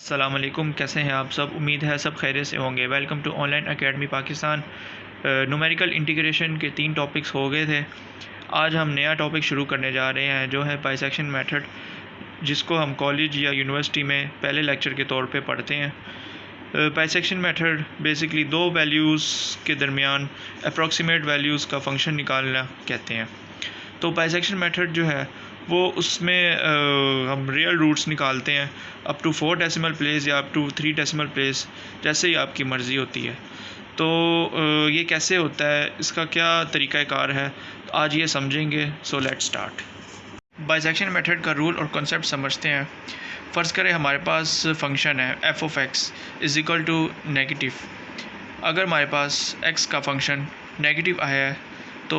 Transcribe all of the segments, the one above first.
अस्सलामुअलैकुम, कैसे हैं आप सब। उम्मीद है सब खैरियत से होंगे। Welcome to online academy Pakistan. Numerical integration के 3 टॉपिक्स हो गए थे। आज हम नया टॉपिक शुरू करने जा रहे हैं जो है बाइसेक्शन मेथड, जिसको हम कॉलेज या यूनिवर्सिटी में पहले लेक्चर के तौर पे पढ़ते हैं। बाइसेक्शन मेथड बेसिकली दो वैल्यूज़ के दरमियान अप्रॉक्सीमेट वैल्यूज़ का फंक्शन निकालना कहते हैं। तो बाइसेक्शन मेथड जो है वो उसमें हम रियल रूट्स निकालते हैं अप टू 4 डेसिमल प्लेस या अप टू 3 डेसिमल प्लेस, जैसे ही आपकी मर्ज़ी होती है। तो ये कैसे होता है, इसका क्या तरीक़ाकार है, आज ये समझेंगे। So let's start. Bisection method का रूल और कॉन्सेप्ट समझते हैं। फ़र्ज़ करें हमारे पास फंक्शन है f of x is equal to negative. अगर हमारे पास एक्स का फंक्शन नेगेटिव आया है तो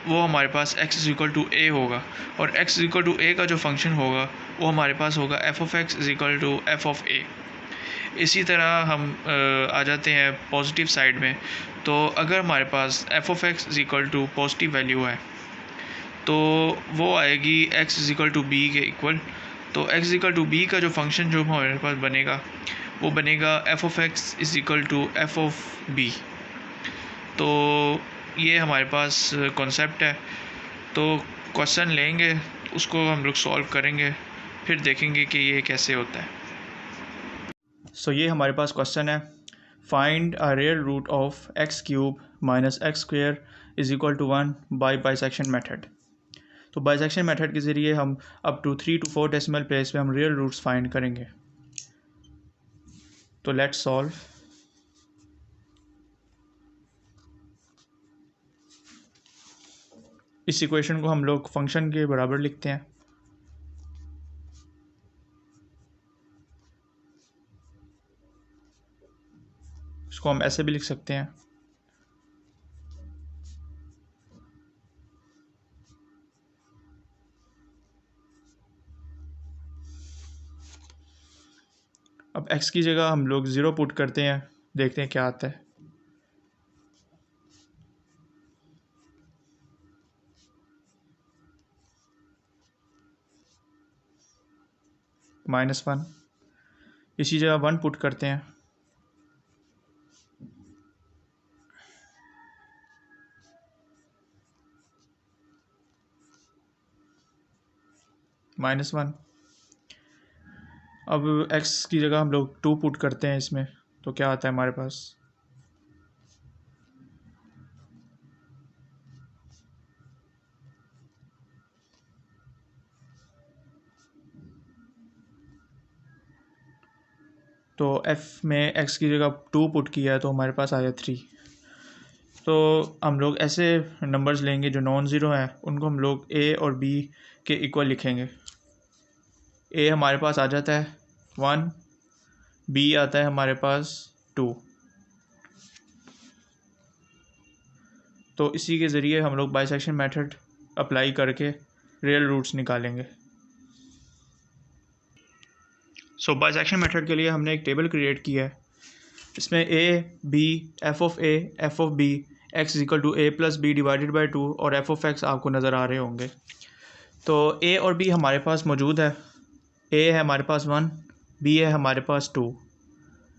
वो हमारे पास x is equal to a होगा, और x is equal to a का जो फंक्शन होगा वो हमारे पास होगा f of x is equal to F of ए। इसी तरह हम आ जाते हैं पॉजिटिव साइड में। तो अगर हमारे पास F of x is equal to positive value है तो वो आएगी x is equal to B के इक्वल। तो x is equal to B का जो फंक्शन जो हमारे पास बनेगा वो बनेगा F of x is equal to F of B. तो ये हमारे पास कॉन्सेप्ट है। तो क्वेश्चन लेंगे, उसको हम लोग सॉल्व करेंगे, फिर देखेंगे कि ये कैसे होता है। सो ये हमारे पास क्वेश्चन है, find a real root of x cube minus x square is equal to 1 by bisection method. तो बाइसेक्शन मेथड के ज़रिए हम up to 3 to 4 decimal place में हम रियल रूट्स फाइंड करेंगे। तो लेट्स सॉल्व। इस इक्वेशन को हम लोग फंक्शन के बराबर लिखते हैं। इसको हम ऐसे भी लिख सकते हैं। अब x की जगह हम लोग 0 पुट करते हैं, देखते हैं क्या आता है। -1। इसी जगह 1 पुट करते हैं, -1। अब x की जगह हम लोग 2 पुट करते हैं इसमें, तो क्या आता है हमारे पास तो f में x की जगह 2 पुट किया है तो हमारे पास आया 3। तो हम लोग ऐसे नंबर्स लेंगे जो नॉन ज़ीरो हैं, उनको हम लोग a और b के इक्वल लिखेंगे। a हमारे पास आ जाता है 1, b आता है हमारे पास 2। तो इसी के ज़रिए हम लोग बाइसेक्शन मेथड अप्लाई करके रियल रूट्स निकालेंगे। सो बाइसेक्शन मेथड के लिए हमने एक टेबल क्रिएट किया है। इसमें a b f of a f of b x is equal to a plus b divided by 2 और एफ ऑफ x आपको नज़र आ रहे होंगे। तो a और b हमारे पास मौजूद है। a है हमारे पास 1, b है हमारे पास 2।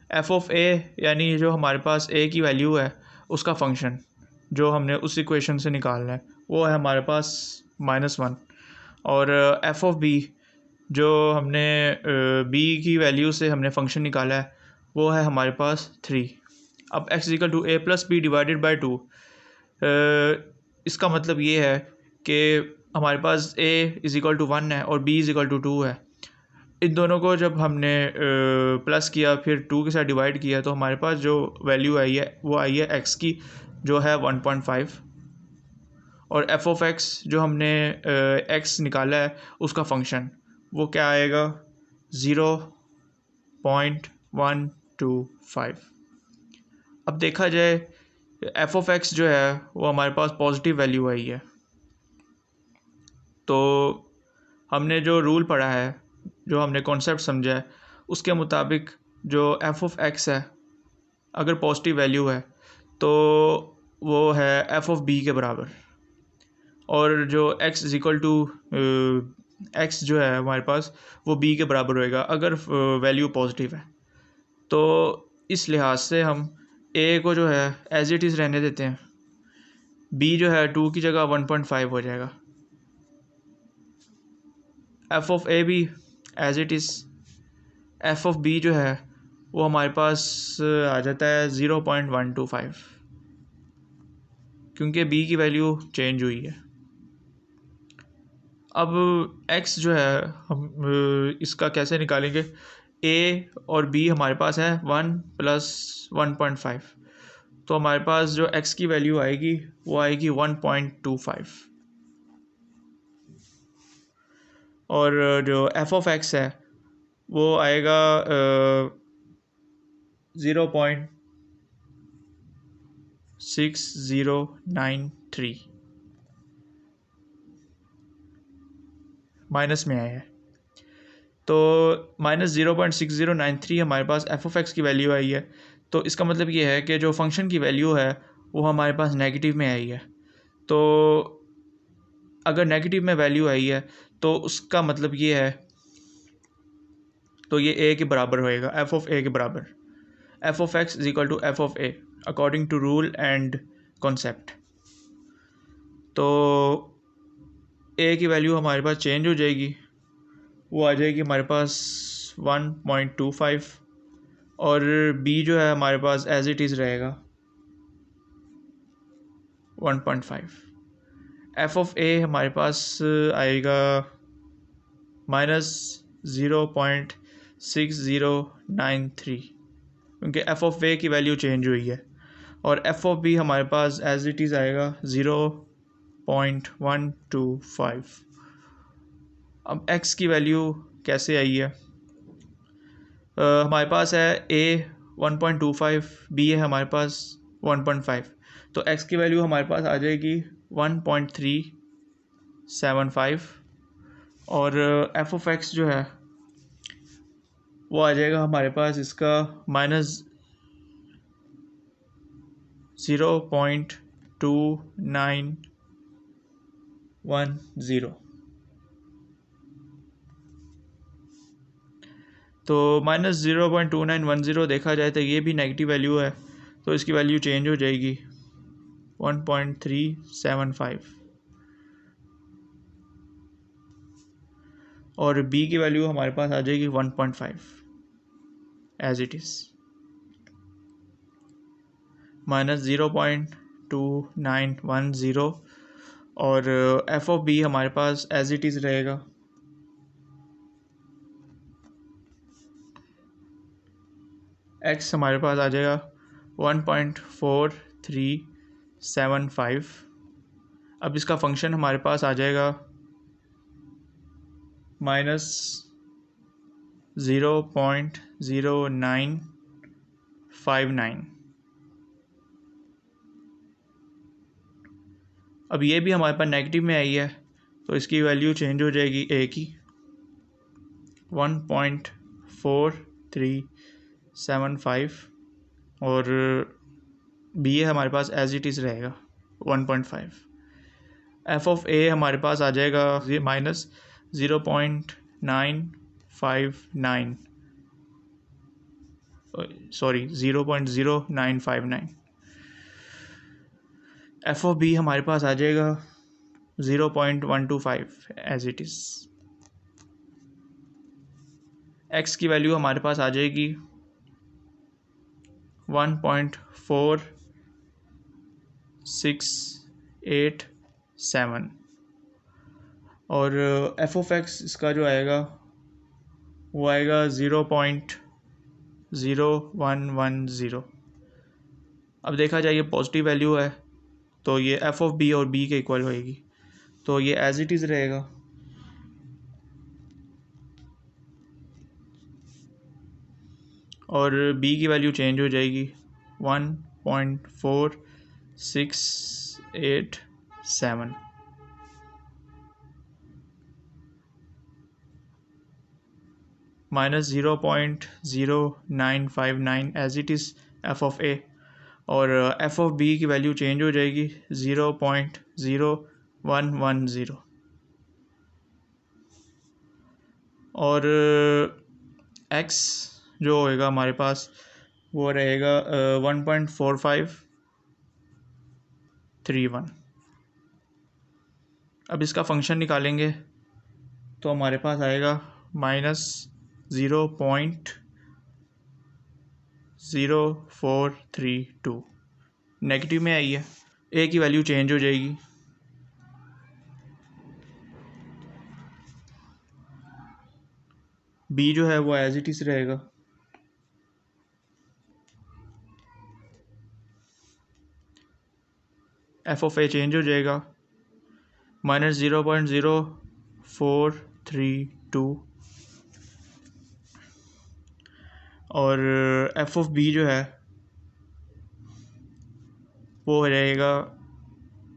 एफ ऑफ a यानी जो हमारे पास a की वैल्यू है उसका फंक्शन जो हमने उस इक्वेशन से निकालना है वो है हमारे पास -1। और एफ ऑफ b जो हमने b की वैल्यू से हमने फंक्शन निकाला है वो है हमारे पास 3। अब x equal to a plus b divided by 2, इसका मतलब ये है कि हमारे पास a इज़ इक्वल टू 1 है और b इज़ इक्वल टू 2 है। इन दोनों को जब हमने प्लस किया फिर 2 के साथ डिवाइड किया तो हमारे पास जो वैल्यू आई है वो आई है x की, जो है 1.5। और एफ ऑफ x जो हमने x निकाला है उसका फंक्शन वो क्या आएगा 0.125। अब देखा जाए एफ ऑफ एक्स जो है वो हमारे पास पॉजिटिव वैल्यू आई है। तो हमने जो रूल पढ़ा है, जो हमने कॉन्सेप्ट समझा है, उसके मुताबिक जो एफ ऑफ एक्स है अगर पॉजिटिव वैल्यू है तो वो है एफ ऑफ बी के बराबर। और जो x is equal to x जो है हमारे पास वो बी के बराबर होएगा अगर वैल्यू पॉजिटिव है। तो इस लिहाज से हम ए को जो है एज इट इज़ रहने देते हैं, बी जो है 2 की जगह 1.5 हो जाएगा, एफ ऑफ ए भी as it is, F of b जो है वो हमारे पास आ जाता है 0.125 क्योंकि बी की वैल्यू चेंज हुई है। अब x जो है हम इसका कैसे निकालेंगे, a और b हमारे पास है 1 + 1.5, तो हमारे पास जो x की वैल्यू आएगी वो आएगी 1.25 और जो f ऑफ x है वो आएगा 0.6093 माइनस में आया है। तो -0.6093 हमारे पास एफ ऑफ एक्स की वैल्यू आई है। तो इसका मतलब ये है कि जो फंक्शन की वैल्यू है वो हमारे पास नेगेटिव में आई है। तो अगर नेगेटिव में वैल्यू आई है तो उसका मतलब ये है, तो ये ए के बराबर होएगा, एफ ऑफ ए के बराबर, f of x is equal to F of a according to rule and concept. तो ए की वैल्यू हमारे पास चेंज हो जाएगी, वो आ जाएगी हमारे पास 1.25 और बी जो है हमारे पास एज इट इज़ रहेगा 1.5। एफ ऑफ ए हमारे पास आएगा -0.6093 क्योंकि एफ ऑफ ए की वैल्यू चेंज हुई है और एफ ऑफ बी हमारे पास एज इट इज़ आएगा 0.125। अब x की वैल्यू कैसे आई है, हमारे पास है a 1.25, b है हमारे पास 1.5, तो x की वैल्यू हमारे पास आ जाएगी 1.375 और f ऑफ x जो है वो आ जाएगा हमारे पास इसका -0.2910। तो -0.2910 देखा जाए तो ये भी नेगेटिव वैल्यू है, तो इसकी वैल्यू चेंज हो जाएगी 1.375 और b की वैल्यू हमारे पास आ जाएगी 1.5 एज इट इज़, -0.2910 और एफ ऑफ बी हमारे पास एज इट इज़ रहेगा x हमारे पास आ जाएगा 1.4375। अब इसका फंक्शन हमारे पास आ जाएगा -0.0959। अब ये भी हमारे पास नेगेटिव में आई है, तो इसकी वैल्यू चेंज हो जाएगी a की 1.4375 और b है हमारे पास एज इट इज़ रहेगा 1.5। एफ ऑफ ए हमारे पास आ जाएगा -0.959, सॉरी 0.0959। एफ ऑफ बी हमारे पास आ जाएगा 0.125 एज इट इज़। एक्स की वैल्यू हमारे पास आ जाएगी 1.4687 और एफ ऑफ एक्स इसका जो आएगा वो आएगा 0.0110। अब देखा जाए ये पॉजिटिव वैल्यू है तो ये एफ ऑफ बी और बी के इक्वल होएगी, तो ये एज इट इज़ रहेगा और b की वैल्यू चेंज हो जाएगी 1.4687 -0.0959 as it is F of A और एफ ऑफ बी की वैल्यू चेंज हो जाएगी 0.0110। और एक्स जो होएगा हमारे पास वो रहेगा 1.4531। अब इसका फंक्शन निकालेंगे तो हमारे पास आएगा -0.0432। नेगेटिव में आई है, ए की वैल्यू चेंज हो जाएगी। बी जो है वो एज इट इज़ रहेगा। एफ ऑफ ए चेंज हो जाएगा -0.0432 और एफ ऑफ बी जो है वो रहेगा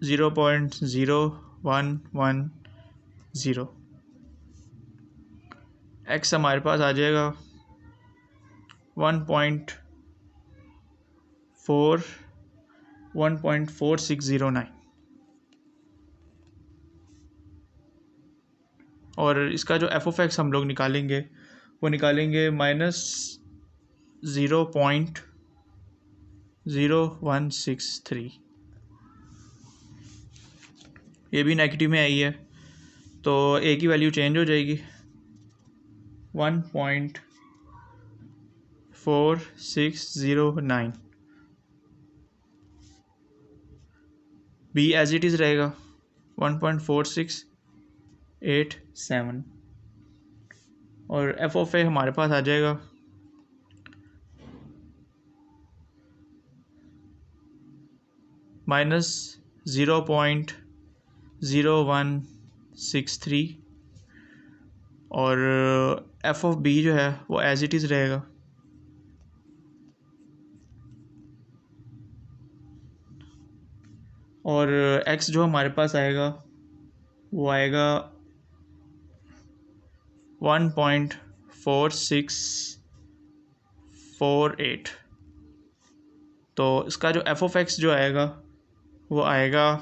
0.0110। एक्स हमारे पास आ जाएगा 1.4609 और इसका जो एफ ऑफ एक्स हम लोग निकालेंगे वो निकालेंगे -0.0163। ये भी नेगेटिव में आई है तो ए की वैल्यू चेंज हो जाएगी 1.4609। बी एज इट इज़ रहेगा 1.4687 और एफ ऑफ ए हमारे पास आ जाएगा -0.0163 और एफ ऑफ बी जो है वो एज इट इज़ रहेगा और एक्स जो हमारे पास आएगा वो आएगा 1.4648। तो इसका जो एफ ऑफ एक्स जो आएगा वो आएगा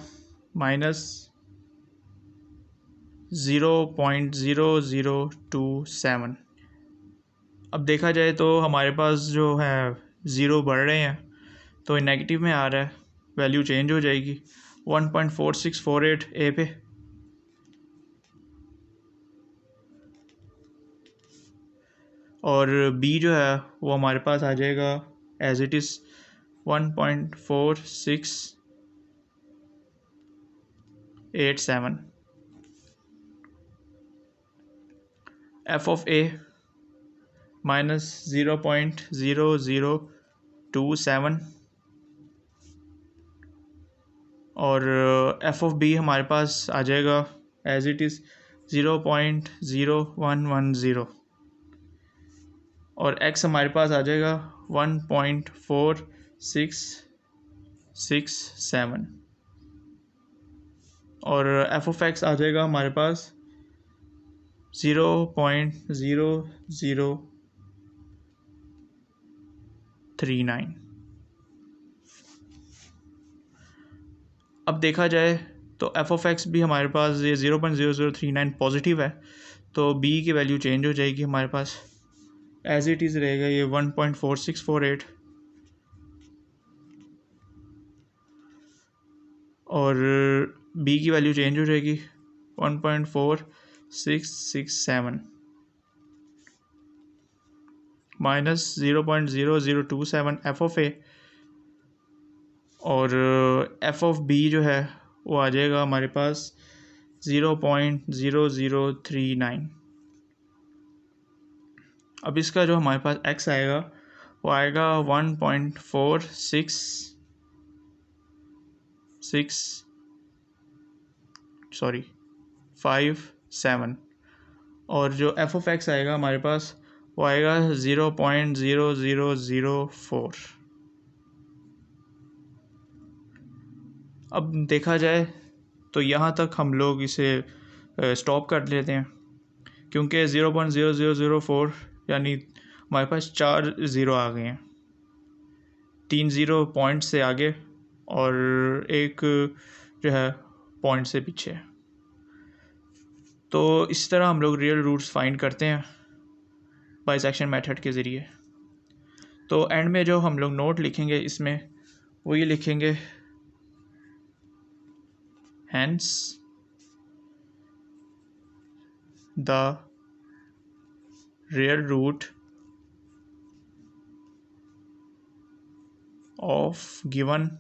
-0.0027। अब देखा जाए तो हमारे पास जो है ज़ीरो बढ़ रहे हैं तो नेगेटिव में आ रहा है, वैल्यू चेंज हो जाएगी 1.4648 ए पे और बी जो है वो हमारे पास आ जाएगा as it is 1.4687। F of A -0.0027 और एफ ऑफ बी हमारे पास आ जाएगा एज इट इज़ 0.0110 और एक्स हमारे पास आ जाएगा 1.4667 और एफ ऑफ एक्स आ जाएगा हमारे पास 0.0039। अब देखा जाए तो एफ ऑफ एक्स भी हमारे पास ये 0.0039 पॉजिटिव है तो बी की वैल्यू चेंज हो जाएगी, हमारे पास एज इट इज़ रहेगा ये 1.4648 और बी की वैल्यू चेंज हो जाएगी 1.4667 -0.0027 एफ ऑफ ए और एफ ऑफ बी जो है वो आ जाएगा हमारे पास 0.0039। अब इसका जो हमारे पास एक्स आएगा वो आएगा 1.467 और जो एफ ऑफ एक्स आएगा हमारे पास वो आएगा 0.0004। अब देखा जाए तो यहाँ तक हम लोग इसे स्टॉप कर लेते हैं क्योंकि 0.0004 यानी हमारे पास 4 ज़ीरो आ गए हैं, 3 ज़ीरो पॉइंट से आगे और एक जो है पॉइंट से पीछे। तो इस तरह हम लोग रियल रूट्स फाइंड करते हैं बाइसेक्शन मेथड के ज़रिए। तो एंड में जो हम लोग नोट लिखेंगे इसमें वो ये लिखेंगे, hence the real root of given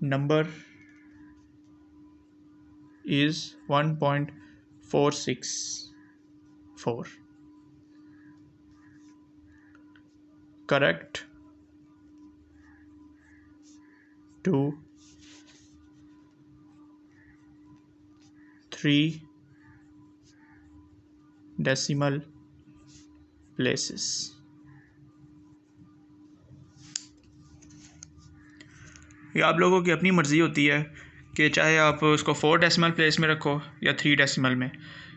number is 1.464 correct to 3 decimal places। ये आप लोगों की अपनी मर्ज़ी होती है कि चाहे आप उसको 4 डेसिमल प्लेस में रखो या 3 डेसिमल में,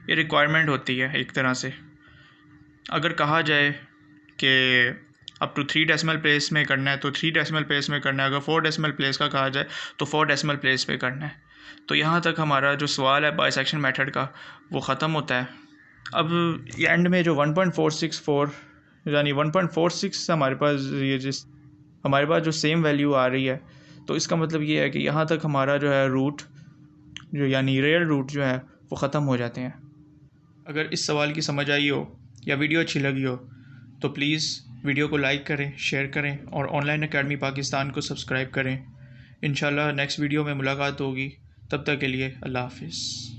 ये रिक्वायरमेंट होती है एक तरह से। अगर कहा जाए कि अप टू 3 डेसिमल प्लेस में करना है तो 3 डेसिमल प्लेस में करना है, अगर 4 डेसिमल प्लेस का कहा जाए तो 4 डेसिमल प्लेस पे करना है। तो यहाँ तक हमारा जो सवाल है बाइसेक्शन मेथड का वो ख़त्म होता है। अब ये एंड में जो 1.464 यानी 1.46 हमारे पास जो सेम वैल्यू आ रही है, तो इसका मतलब ये है कि यहाँ तक हमारा जो है रूट जो यानी रियल रूट जो है वो ख़त्म हो जाते हैं। अगर इस सवाल की समझ आई हो या वीडियो अच्छी लगी हो तो प्लीज़ वीडियो को लाइक करें, शेयर करें और ऑनलाइन अकेडमी पाकिस्तान को सब्सक्राइब करें। इंशाल्लाह नेक्स्ट वीडियो में मुलाकात होगी, तब तक के लिए अल्लाह हाफिज़।